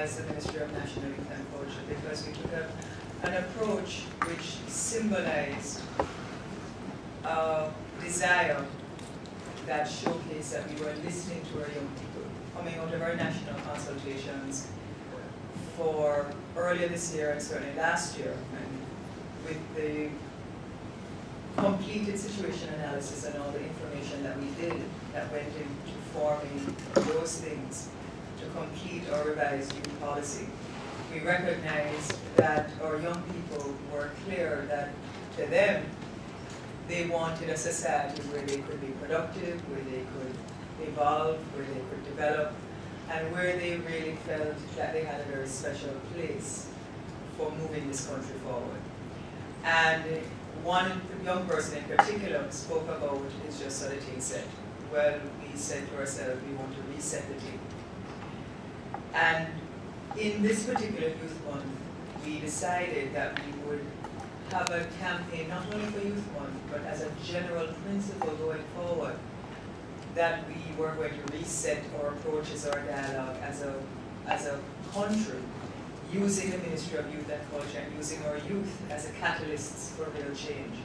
as the Ministry of National Youth and Culture, because we took an approach which symbolized a desire that showcased that we were listening to our young people, coming out of our national consultations for earlier this year and certainly last year, and with the completed situation analysis and all the information that we did that went into forming those things to complete our revised youth policy. We recognized that our young people were clear that to them, they wanted a society where they could be productive, where they could evolve, where they could develop, and where they really felt that they had a very special place for moving this country forward. And one young person in particular spoke about it's just so the thing said. Well, we said to ourselves, we want to reset the thing. And in this particular Youth Month, we decided that we would have a campaign, not only for Youth Month, but as a general principle going forward, that we were going to reset our approaches, our dialogue as a country, using the Ministry of Youth and Culture and using our youth as a catalysts for real change.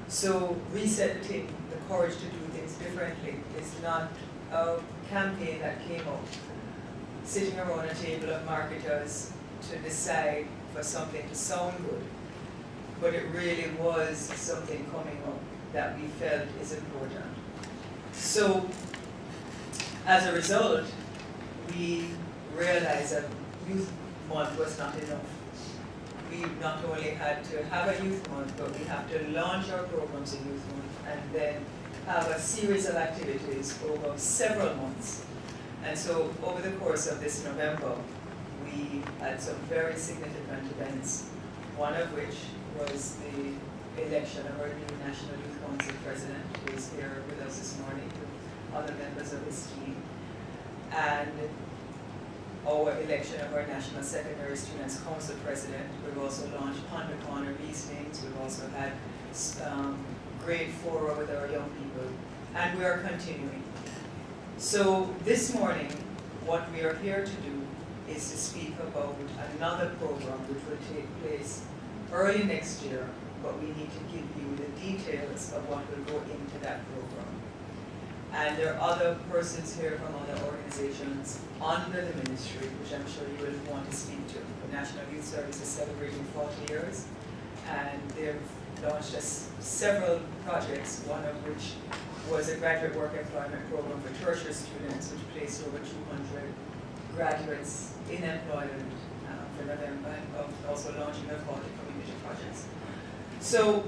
So reset the thing, the courage to do things differently, is not a campaign that came up sitting around a table of marketers to decide for something to sound good, but it really was something coming up that we felt is important. So, as a result, we realized that Youth Month was not enough. We not only had to have a Youth Month, but we have to launch our programs in Youth Month and then have a series of activities over several months. And so, over the course of this November, we had some very significant events, one of which was the election of our new National Youth Council President, who is here with us this morning, with other members of his team, and our election of our National Secondary Students Council President. We've also launched Ponder Corner Reasonings. We've also had grade 4 with our young people, and we are continuing. So this morning, what we are here to do is to speak about another program which will take place early next year, but we need to give you the details of what will go into that program. And there are other persons here from other organizations under the ministry, which I'm sure you will want to speak to. The National Youth Service is celebrating 40 years, and they've launched several projects, one of which was a graduate work employment program for tertiary students, which placed over 200 graduates in employment for November, and also launching a 40 community projects. So,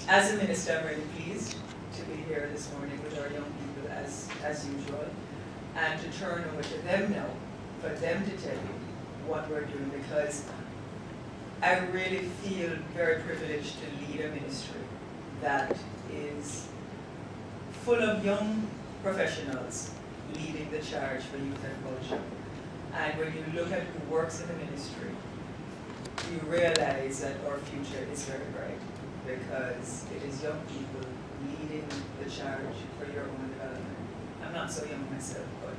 as a minister, I'm really pleased to be here this morning with our young people as usual, and to turn over to them now, for them to tell you what we're doing, because I really feel very privileged to lead a ministry that is full of young professionals leading the charge for youth and culture. And when you look at who works in the ministry, you realize that our future is very bright, because it is young people leading the charge for your own development. I'm not so young myself, but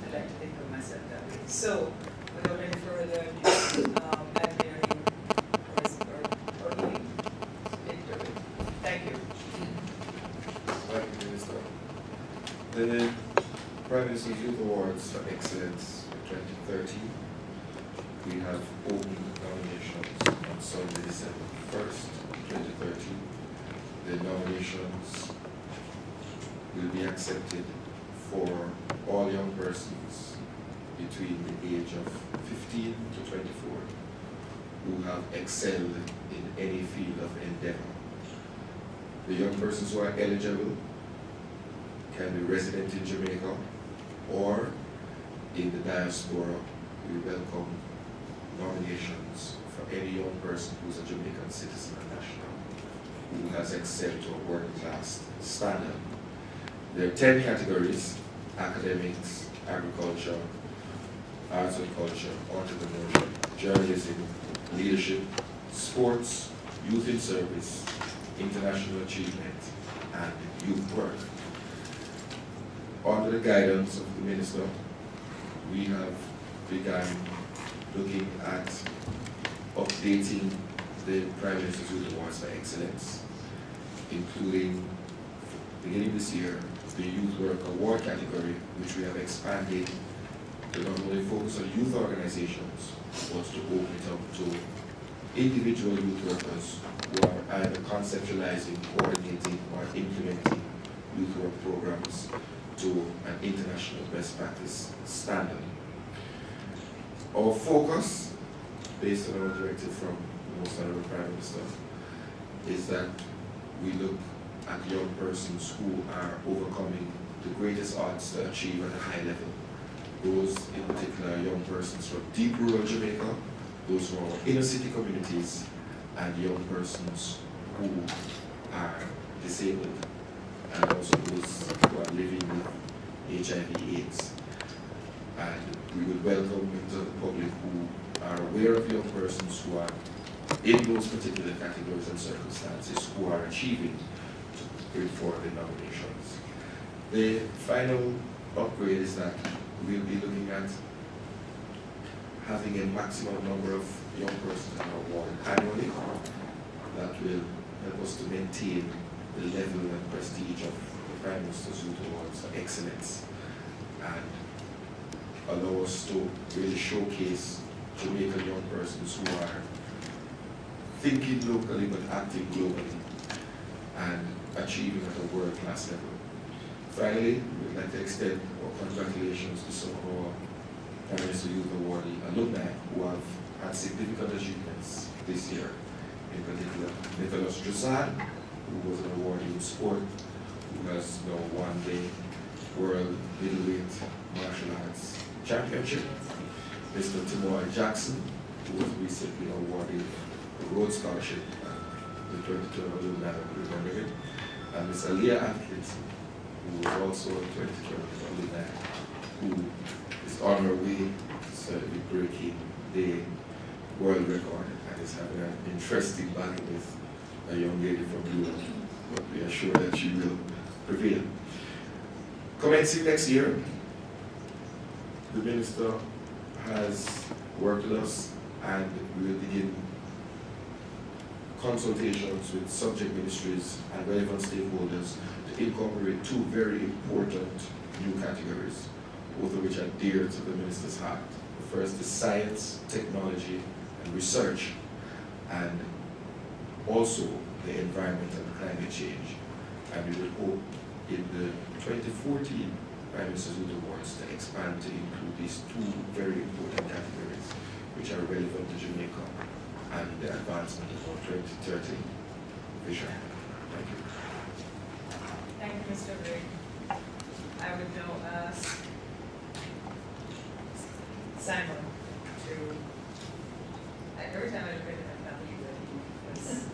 I like to think of myself that way. So, without any further ado, I'm hearing or doing Victor. Thank you. Thank you, Minister. The Prime Minister's Youth Awards for Excellence 2013. We have open nominations on Sunday, December 1st, 2013. The nominations will be accepted for all young persons between the age of 15 to 24 who have excelled in any field of endeavor. The young persons who are eligible can be resident in Jamaica or in the diaspora. We welcome nominations for any young person who is a Jamaican citizen and national who has excelled to a world-class standard. There are 10 categories: academics, agriculture, arts and culture, entrepreneurship, journalism, leadership, sports, youth in service, international achievement, and youth work. Under the guidance of the Minister, we have begun looking at updating the Prime Minister's Youth Awards for Excellence, including, beginning this year, the Youth Work Award category, which we have expanded to not only focus on youth organizations, but to open it up to individual youth workers who are either conceptualizing, coordinating, or implementing youth work programs to an international best practice standard. Our focus, based on our directive from the Most Honorable Prime Minister, is that we look at young persons who are overcoming the greatest odds to achieve at a high level. Those in particular young persons from deep rural Jamaica, those from our inner city communities, and young persons who are disabled, and also those who are living with HIV/AIDS. And we would welcome into the public who are aware of young persons who are in those particular categories and circumstances who are achieving to bring forward the nominations. The final upgrade is that we'll be looking at having a maximum number of young persons awarded annually. That will help us to maintain the level and prestige of the Prime Minister's Youth Awards for Excellence, and allow us to really showcase Jamaican young persons who are thinking locally but acting globally and achieving at a world-class level. Finally, we'd like to extend our congratulations to some of our Prime Minister Youth Award alumni who have had significant achievements this year. In particular, Nicholas Dressard, who was an awardee in sport, who has now won the World Middleweight Martial Arts Championship. Mr. Timoy Jackson, who was recently awarded a Rhodes Scholarship, the 2012 alumni will remember him. And Ms. Aliyah Atkinson, who was also a 2012 alumni, who is on her way to be breaking the world record and is having an interesting battle with a young lady from Europe, but we are sure that she will prevail. Commencing next year, the Minister has worked with us, and we will begin consultations with subject ministries and relevant stakeholders to incorporate two very important new categories, both of which are dear to the Minister's heart. The first is science, technology, and research, and also the environment and climate change. And we would hope in the 2014 Prime Minister's Youth Awards to expand to include these two very important categories which are relevant to Jamaica and the advancement of our 2030 vision. Thank you. Thank you, Mr. Ray. I would now ask Simon to, every time I look at him, I can't believe that he is,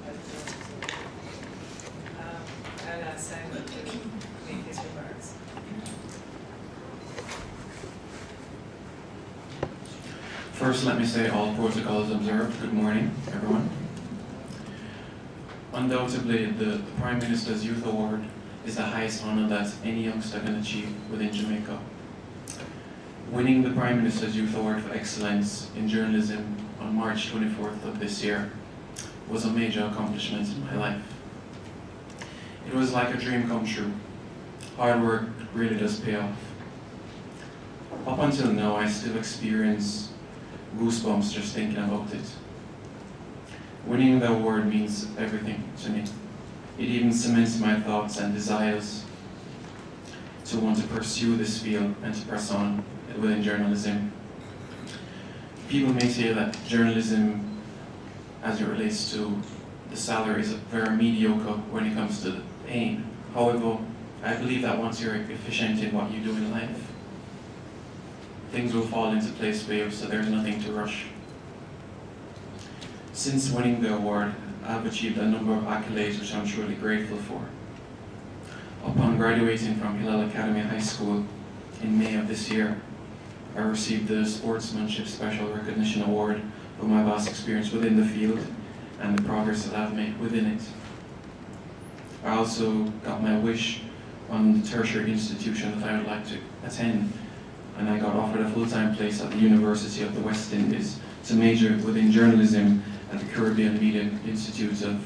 I'll ask Simon to make his remarks. First, let me say all protocols observed. Good morning, everyone. Undoubtedly, the Prime Minister's Youth Award is the highest honor that any youngster can achieve within Jamaica. Winning the Prime Minister's Youth Award for Excellence in Journalism on March 24th of this year was a major accomplishment in my life. It was like a dream come true. Hard work really does pay off. Up until now, I still experience goosebumps just thinking about it. Winning the award means everything to me. It even cements my thoughts and desires to want to pursue this field and to press on within journalism. People may say that journalism, as it relates to the salary, is very mediocre when it comes to the paying. However, I believe that once you're efficient in what you do in life, things will fall into place for you, so there's nothing to rush. Since winning the award, I've achieved a number of accolades which I'm truly grateful for. Upon graduating from Hillel Academy High School in May of this year, I received the Sportsmanship Special Recognition Award for my vast experience within the field and the progress that I've made within it. I also got my wish on the tertiary institution that I would like to attend and I got offered a full-time place at the University of the West Indies to major within journalism at the Caribbean Media Institute of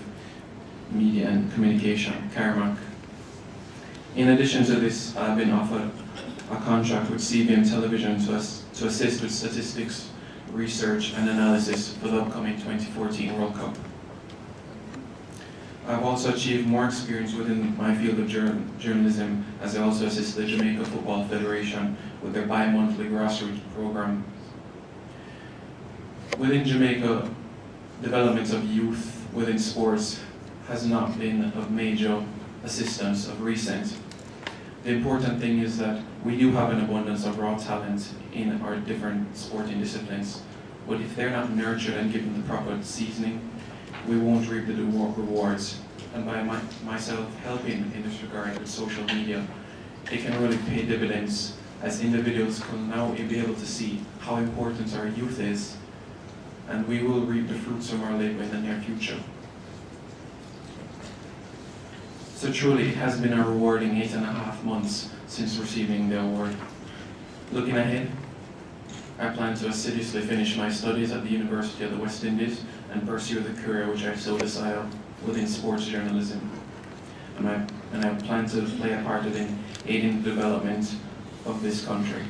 Media and Communication, CARMAC. In addition to this, I've been offered a contract with CBM Television to assist with statistics, research and analysis for the upcoming 2014 World Cup. I've also achieved more experience within my field of journalism, as I also assist the Jamaica Football Federation with their bi-monthly grassroots program. Within Jamaica, development of youth within sports has not been of major assistance of recent. The important thing is that we do have an abundance of raw talent in our different sporting disciplines, but if they're not nurtured and given the proper seasoning, we won't reap the rewards. And by myself helping in this regard with social media, it can really pay dividends, as individuals can now be able to see how important our youth is, and we will reap the fruits of our labor in the near future. So truly, it has been a rewarding 8.5 months since receiving the award. Looking ahead, I plan to assiduously finish my studies at the University of the West Indies and pursue the career which I so desire within sports journalism. And I plan to play a part in aiding the development of this country.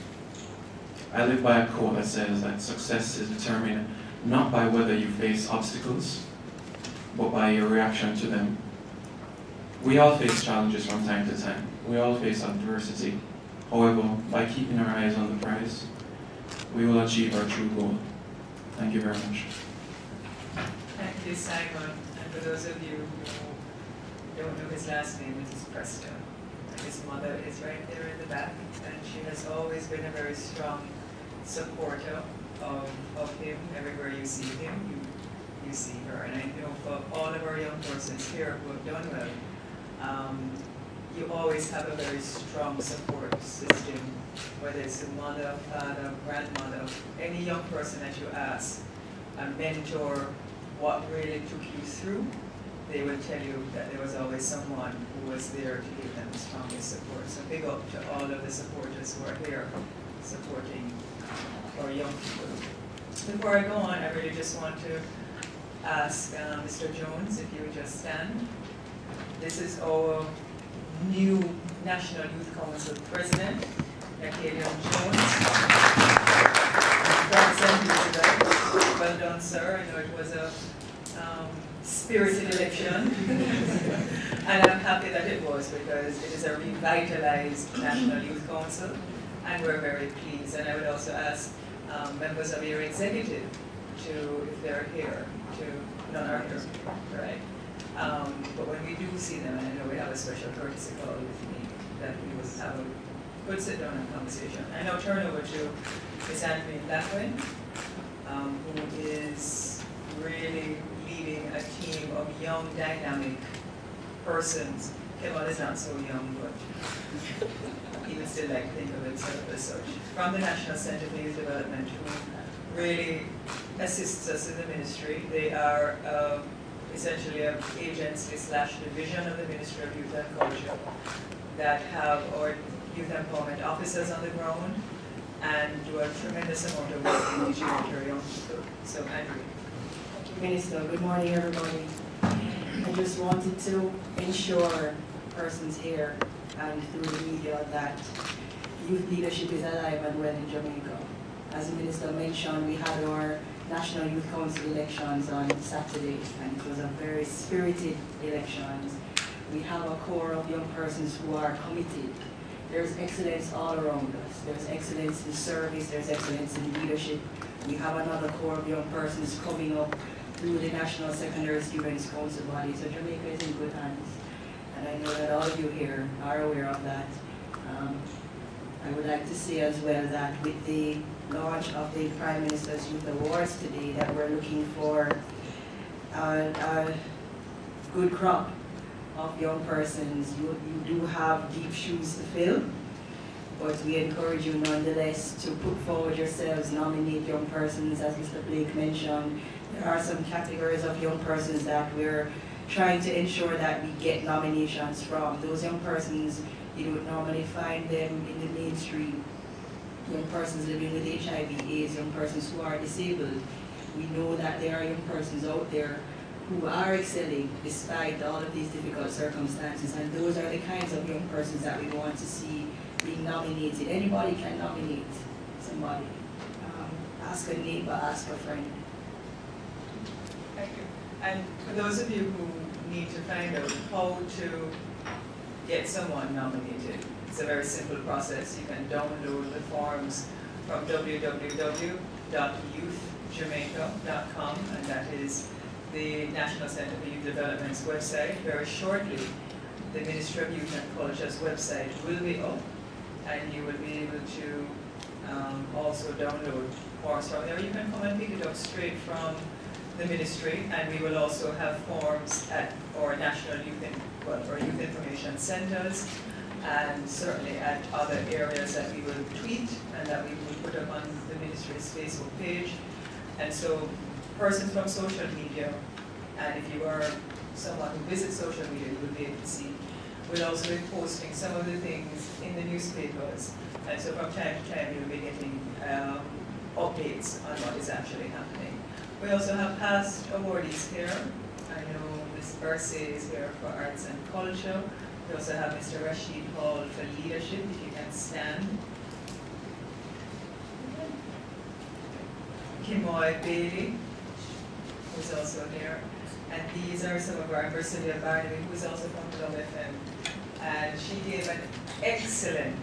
I live by a quote that says that success is determined not by whether you face obstacles, but by your reaction to them. We all face challenges from time to time. We all face adversity. However, by keeping our eyes on the prize, we will achieve our true goal. Thank you very much. Thank you, Simon. And for those of you who don't know his last name, it is Preston. His mother is right there in the back, and she has always been a very strong supporter of him. Everywhere you see him, you see her. And I know for all of our young persons here who have done well, you always have a very strong support system, whether it's a mother, father, grandmother, any young person that you ask, a mentor, what really took you through, they will tell you that there was always someone who was there to give them the strongest support. So big up to all of the supporters who are here supporting our young people. Before I go on, I really just want to ask Mr. Jones if you would just stand. This is our new National Youth Council President, Nakalion Jones. Well done, sir. I know it was a spirited election, and I'm happy that it was, because it is a revitalized National Youth Council, and we're very pleased. And I would also ask members of your executive to, if they're here, to, none are here, right? But when we do see them, and I know we have a special courtesy call with me, that we will have a good sit-down and conversation. I now turn over to Ms. Anthony Blackwin, who is really leading a team of young, dynamic persons. Kemal is not so young, but he would still like to think of himself as such. From the National Center for Youth Development, who really assists us in the ministry. They are essentially an agency / division of the Ministry of Youth and Culture that have our youth empowerment officers on the ground and do a tremendous amount of work in reaching out to our young people. So, Andrew. Thank you, Minister. Good morning, everybody. I just wanted to ensure persons here and through the media that youth leadership is alive and well in Jamaica. As the Minister mentioned, we had our National Youth Council elections on Saturday, and it was a very spirited elections. We have a core of young persons who are committed. There's excellence all around us. There's excellence in service, there's excellence in leadership. We have another core of young persons coming up through the National Secondary Students Council body. So Jamaica is in good hands. And I know that all of you here are aware of that. I would like to say as well that with the launch of the Prime Minister's Youth Awards today, that we're looking for a good crop of young persons. You do have deep shoes to fill, but we encourage you nonetheless to put forward yourselves, nominate young persons. As Mr. Blake mentioned, there are some categories of young persons that we're trying to ensure that we get nominations from. Those young persons, you would normally find them in the mainstream young persons living with HIV/AIDS, young persons who are disabled. We know that there are young persons out there who are excelling despite all of these difficult circumstances, and those are the kinds of young persons that we want to see being nominated. Anybody can nominate somebody. Ask a neighbor, ask a friend. Thank you. And for those of you who need to find out how to get someone nominated, it's a very simple process. You can download the forms from www.youthjamaica.com, and that is the National Center for Youth Development's website. Very shortly, the Ministry of Youth and Culture's website will be up, and you will be able to also download forms from there. You can come and pick it up straight from the ministry, and we will also have forms at our national youth information centers, and certainly at other areas that we will tweet and that we will put up on the ministry's Facebook page. And so persons from social media, and if you are someone who visits social media, you will be able to see. We'll also be posting some of the things in the newspapers, and so from time to time you'll be getting updates on what is actually happening. We also have past awardees here. I know Ms. Bursey is here for Arts and Culture. We also have Mr. Rashid Hall for Leadership, if you can stand. Kimoy Bailey, who's also here. And these are some of our Berselia Barnaby, who's also from Club FM. And she gave an excellent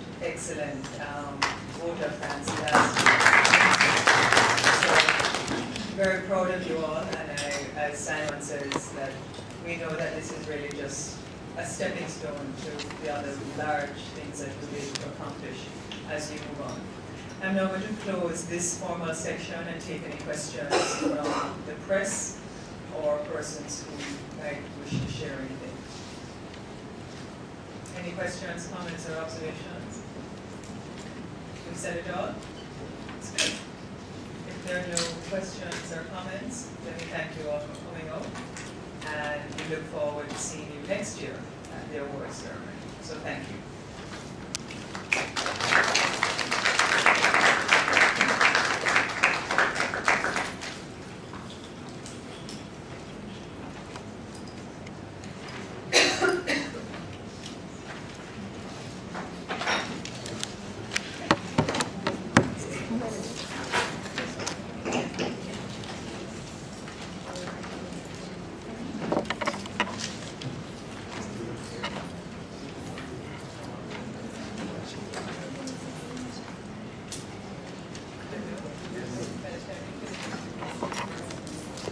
vote of thanks last year. So, very proud of you all, and as Simon says, that we know that this is really just a stepping stone to the other large things that you'll be able to accomplish as you move on. I'm now going to close this formal section and take any questions from the press or persons who might wish to share anything. Any questions, comments, or observations? We've said it all? That's good. If there are no questions or comments, then we thank you all for coming out, and we look forward to seeing you next year at the awards ceremony. So thank you.